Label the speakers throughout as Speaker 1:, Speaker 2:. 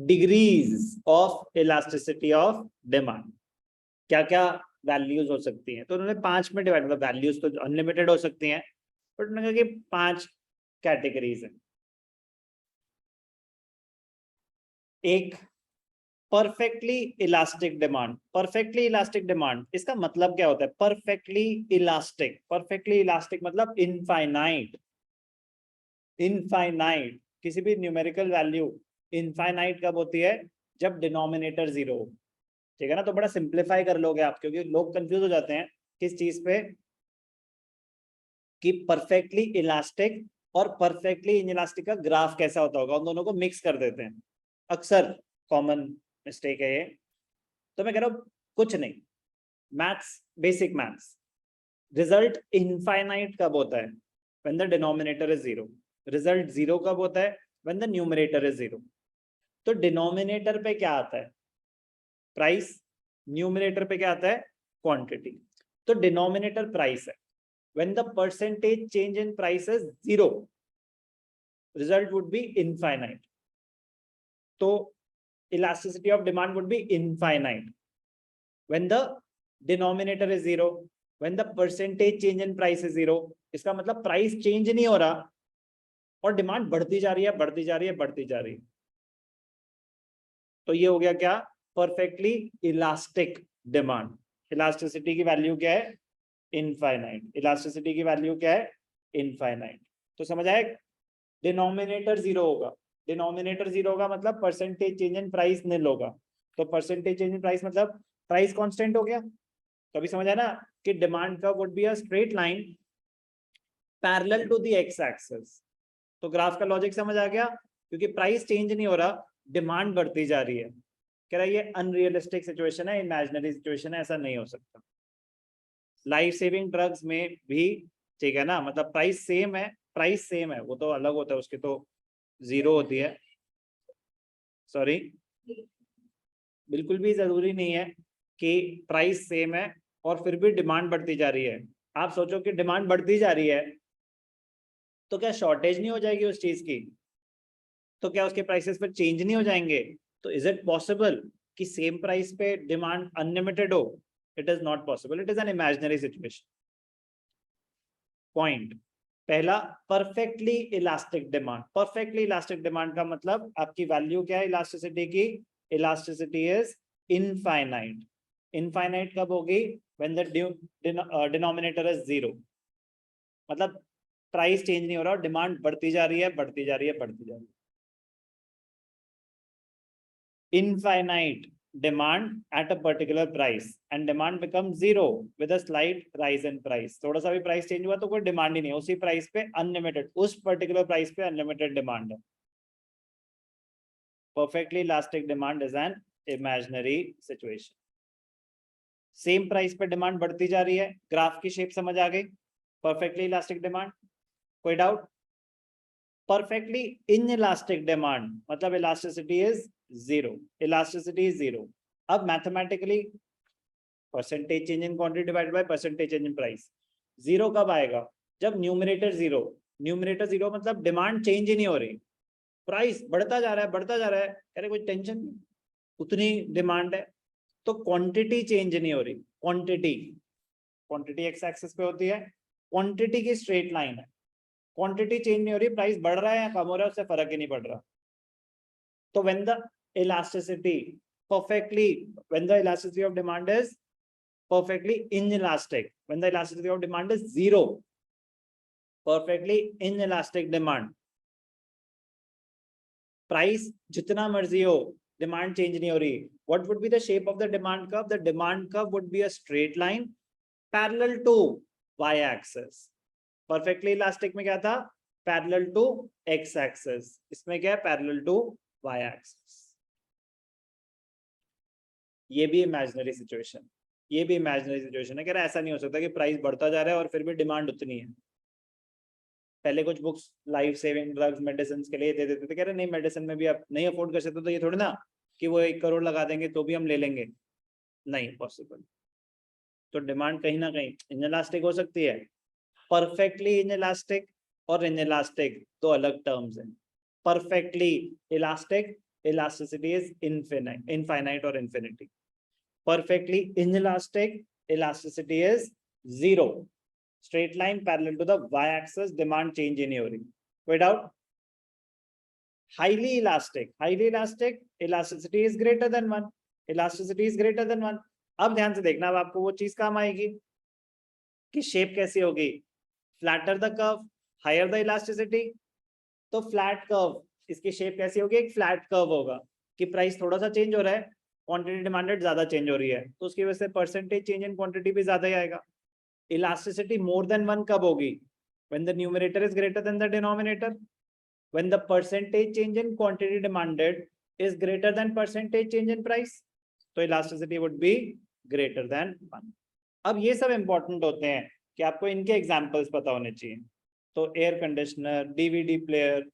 Speaker 1: Degrees of elasticity of demand, क्या क्या values हो सकती हैं। तो उन्होंने 5 में डिवाइड, मतलब वैल्यूज तो अनलिमिटेड हो सकती हैं, बट उन्होंने कहा कि 5 कैटेगरीज हैं। एक perfectly elastic demand. Perfectly elastic demand, इसका मतलब क्या होता है? परफेक्टली इलास्टिक, परफेक्टली इलास्टिक मतलब इनफाइनाइट। इनफाइनाइट, किसी भी न्यूमेरिकल वैल्यू इनफाइनाइट कब होती है? जब डिनोमिनेटर 0 हो, ठीक है ना। तो बड़ा सिंप्लीफाई कर लोगे आप, क्योंकि लोग कंफ्यूज हो जाते हैं किस चीज पे, कि परफेक्टली इलास्टिक और परफेक्टली इनइलास्टिक का ग्राफ कैसा होता होगा, उन दोनों को मिक्स कर देते हैं, अक्सर कॉमन मिस्टेक है ये। तो मैं कह रहा हूं कुछ नहीं, maths, basic maths, result infinite कब होता है? When the denominator is 0। Result 0 कब होता है? When the numerator is 0। तो डिनोमिनेटर पे क्या आता है? प्राइस। न्यूमरेटर पे क्या आता है? क्वांटिटी। तो डिनोमिनेटर प्राइस है, when the percentage change in price is 0, result would be infinite. So elasticity of demand would be infinite when the denominator is 0, when the percentage change in price is 0। इसका मतलब price change नहीं हो रहा और demand बढ़ती जा रही है, बढ़ती जा रही है, बढ़ती जा रही है। तो ये हो गया क्या? Perfectly elastic demand. इलास्टिसिटी की वैल्यू क्या है? इनफाइनाइट। इलास्टिसिटी की वैल्यू क्या है? इनफाइनाइट। तो समझ आए? डिनोमिनेटर 0 होगा, डिनोमिनेटर 0 होगा मतलब परसेंटेज चेंज इन प्राइस निल होगा। तो परसेंटेज चेंज इन प्राइस मतलब प्राइस कांस्टेंट हो गया। तो अभी समझ आया ना कि डिमांड का would be a straight line parallel to the X axis. तो ग्राफ का लॉजिक समझ आ गया, क्योंकि प्राइस चेंज नहीं हो रहा, डिमांड बढ़ती जा रही है। कह रहा है ये अनरियलिस्टिक सिचुएशन है, इमेजिनरी सिचुएशन है, ऐसा नहीं हो सकता। लाइफ सेविंग ड्रग्स में भी, ठीक है ना, मतलब प्राइस सेम है, प्राइस सेम है, वो तो अलग होता है, उसकी तो 0 होती है। सॉरी, बिल्कुल भी जरूरी नहीं है कि प्राइस सेम है और फिर भी डिमांड बढ़ती जा रही है। आप सोचो कि डिमांड बढ़ती जा रही है तो क्या शॉर्टेज नहीं हो जाएगी उस चीज की? तो क्या उसके प्राइसेस पर चेंज नहीं हो जाएंगे? तो इज इट पॉसिबल कि सेम प्राइस पे डिमांड अनलिमिटेड हो? It is not possible, it is an imaginary situation. Point पहला, perfectly elastic demand. Perfectly elastic demand का मतलब आपकी वैल्यू क्या है इलास्टिसिटी की? Elasticity is infinite. इनफाइनाइट कब होगी? व्हेन द डिनोमिनेटर इज 0, मतलब प्राइस चेंज नहीं हो रहा और डिमांड बढ़ती जा रही है, बढ़ती जा रही है, बढ़ती जा रही है। Infinite demand at a particular price and demand becomes 0 with a slight rise in price। थोड़ा सा भी प्राइस चेंज हुआ तो कोई डिमांड ही नहीं, उसी प्राइस पे अनलिमिटेड, उस पर्टिकुलर प्राइस पे अनलिमिटेड डिमांड है। Perfectly elastic demand is an imaginary situation. Same price पे डिमांड बढ़ती जा रही है, ग्राफ की शेप समझ आ गई? परफेक्टली इलास्टिक डिमांड, कोई डाउट? परफेक्टली इनइलास्टिक डिमांड मतलब इलास्टिसिटी इज 0, इलास्टिसिटी इज 0। अब mathematically percentage change in quantity divided by percentage change in price, 0 कब आएगा? जब न्यूमरेटर 0, न्यूमरेटर 0 मतलब डिमांड चेंज ही नहीं हो रही, प्राइस बढ़ता जा रहा है, बढ़ता जा रहा है। अरे कोई टेंशन नहीं, उतनी डिमांड है, तो क्वांटिटी चेंज नहीं हो रही। क्वांटिटी, क्वांटिटी एक्स एक्सिस पे होती है, क्वांटिटी की स्ट्रेट लाइन है, क्वांटिटी चेंज नहीं हो रही, प्राइस बढ़ रहा है या कम हो रहा है उससे फर्क ही नहीं पड़ रहा। तो when the elasticity perfectly, when the elasticity of demand is perfectly inelastic, when the elasticity of demand is 0, perfectly inelastic demand, price जितना मर्जी हो, डिमांड चेंज नहीं हो रही। What would be the shape of the demand curve? The demand curve would be a straight line parallel to y axis. Perfectly elastic में क्या था? Parallel to x axis. इसमें क्या है? Parallel to y axis. ये भी imaginary situation, ये भी इमेजिनरी सिचुएशन है। कह रहा है ऐसा नहीं हो सकता कि प्राइस बढ़ता जा रहा है और फिर भी डिमांड उतनी है। पहले कुछ books life saving drugs medicine के लिए दे देते थे, कह रहे नहीं मेडिसिन में भी आप नहीं अफोर्ड कर सकते तो ये थोड़ी ना कि वो 1 करोड़ लगा देंगे तो भी हम ले लेंगे, नहीं पॉसिबल। तो डिमांड कहीं ना कहीं इनइलास्टिक हो सकती है। परफेक्टली इनइलास्टिक और इनइलास्टिक दो अलग टर्म्स हैं। Perfectly elastic elasticity is infinite or infinity. Perfectly inelastic, elasticity is 0. Straight line parallel to the y-axis, demand change in theory. Without highly elastic, elasticity is greater than 1. Elasticity is greater than 1. अब ध्यान से देखना, अब आपको वो चीज काम आएगी कि शेप कैसी होगी. Flatter the curve, higher the elasticity. तो फ्लैट कर्व, इसकी शेप कैसी होगी? एक फ्लैट कर्व होगा कि प्राइस थोड़ा सा चेंज हो रहा है, क्वांटिटी डिमांडेड ज्यादा चेंज हो रही है, तो उसकी वजह से परसेंटेज चेंज इन क्वांटिटी भी ज्यादा ही आएगा. इलास्टिसिटी मोर देन 1 कब होगी? When the numerator is greater than the denominator. When the percentage change in quantity demanded is greater than percentage change in price, तो elasticity would be greater than 1. अब ये सब important होते हैं कि आपको इनके एग्जांपल्स पता होने चाहिए. तो air conditioner, DVD player,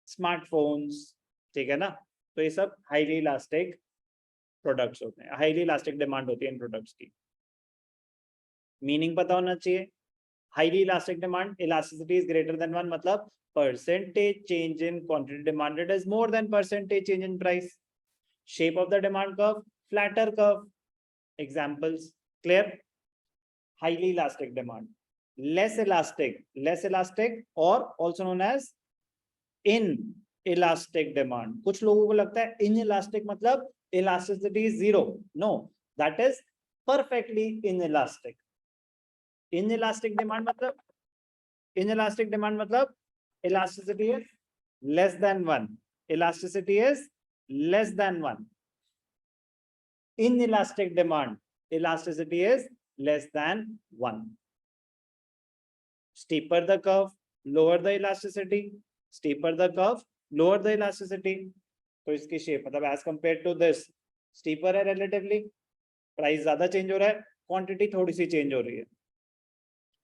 Speaker 1: smartphones, ठीक है ना. तो ये सब हाईली इलास्टिक प्रोडक्ट्स होते हैं, हाईली इलास्टिक डिमांड होती है इन प्रोडक्ट्स की. मीनिंग पता होना चाहिए. Highly elastic demand, elasticity is greater than 1, मतलब percentage change in quantity demanded is more than percentage change in price. Shape of the demand curve, flatter curve. Examples clear? Highly elastic demand, less elastic or also known as inelastic demand. कुछ लोगों को लगता है inelastic मतलब elasticity is 0. No, that is perfectly inelastic. Inelastic demand मतलब elasticity is less than 1. Elasticity is less than 1. Inelastic demand, elasticity is less than 1. Steeper the curve, lower the elasticity. Steeper the curve, lower the elasticity. तो इसकी shape मतलब as compared to this steeper है relatively, price ज्यादा change हो रहा है, quantity थोड़ी सी change हो रही है.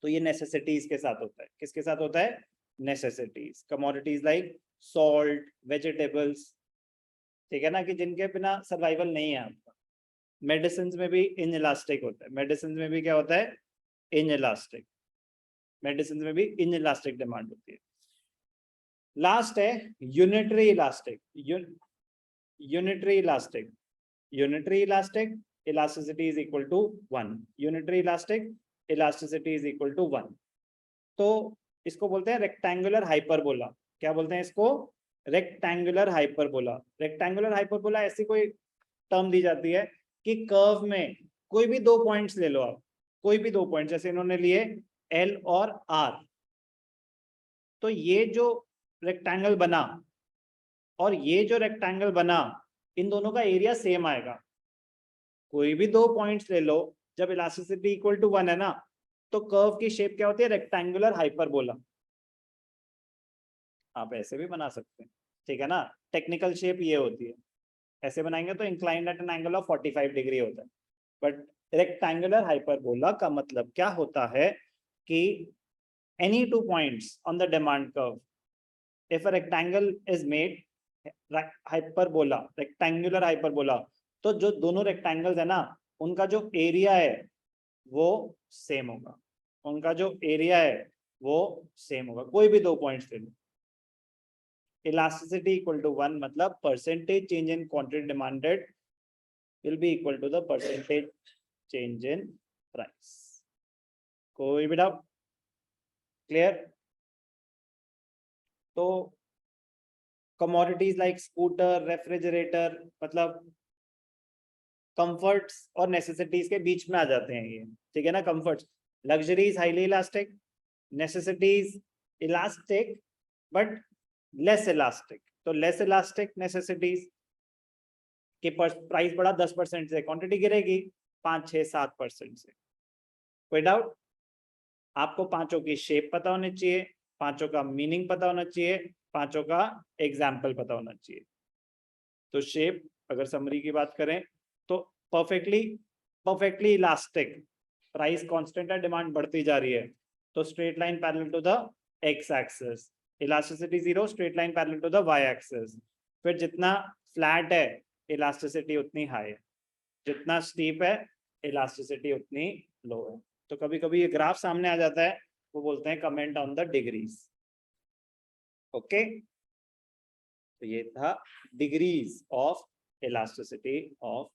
Speaker 1: तो ये नेसेसिटीज के साथ होता है. किसके साथ होता है? necessities. Commodities like salt, vegetables, ठीक है ना, कि जिनके बिना सर्वाइवल नहीं है आपका. मेडिसिन में भी इनइलास्टिक होता है. मेडिसिन में भी क्या होता है? इनइलास्टिक. मेडिसिन में भी इनइलास्टिक डिमांड होती है. लास्ट है unitary elastic. Unitary elastic, elasticity is equal to 1. Unitary elastic, elasticity is equal to 1. तो इसको बोलते हैं रेक्टेंगुलर हाइपरबोला. क्या बोलते हैं इसको? Rectangular hyperbola. रेक्टेंगुलर हाइपरबोला ऐसी कोई टर्म दी जाती है कि कर्व में कोई भी 2 पॉइंट्स ले लो आप, कोई भी 2 पॉइंट्स, जैसे इन्होंने लिए L और R. तो ये जो रेक्टेंगल बना और ये जो रेक्टेंगल बना, इन दोनों का एरिया सेम आएगा. कोई भी 2 पॉइंट्स ले लो, जब इलास्टिसिटी इक्वल टू 1 है ना, तो कर्व की शेप क्या होती है? Rectangular hyperbola. आप ऐसे भी बना सकते हैं, ठीक है ना. टेक्निकल शेप ये होती है. ऐसे बनाएंगे तो inclined at an angle of 45 degree होता है. बट रेक्टेंगुलर हाइपरबोला का मतलब क्या होता है कि any 2 points on the demand curve, if a rectangle is made hyperbola, rectangular hyperbola, तो जो दोनों रेक्टेंगल्स है ना, उनका जो एरिया है वो सेम होगा. उनका जो एरिया है वो सेम होगा, कोई भी 2 पॉइंट्स ले लो. इलास्टिसिटी इक्वल टू 1 मतलब percentage change in quantity demanded will be equal to the percentage change in price. कोई भी डाउट? क्लियर? तो कमोडिटीज लाइक स्कूटर, रेफ्रिजरेटर, मतलब कंफर्ट्स और नेसेसिटीज के बीच में आ जाते हैं ये, ठीक है ना. Comforts, luxuries highly elastic, necessities elastic but less elastic. तो लेस इलास्टिक नेसेसिटीज के प्राइस बढ़ा 10% से, क्वांटिटी गिरेगी 5, 6, 7% से. कोई डाउट? आपको पांचों की शेप पता होनी चाहिए, पांचों का मीनिंग पता होना चाहिए, पांचों का एग्जाम्पल पता होना चाहिए. तो शेप, अगर समरी की बात करें तो परफेक्टली इलास्टिक, प्राइस कांस्टेंट है, डिमांड बढ़ती जा रही है, तो straight line parallel to the X axis, elasticity 0, straight line parallel to the Y axis. फिर जितना फ्लैट है इलास्टिसिटी उतनी हाई है, जितना स्टीप है इलास्टिसिटी उतनी लो है. तो कभी कभी ये ग्राफ सामने आ जाता है, वो बोलते हैं comment on the degrees. Okay, तो ये था डिग्रीज ऑफ इलास्टिसिटी ऑफ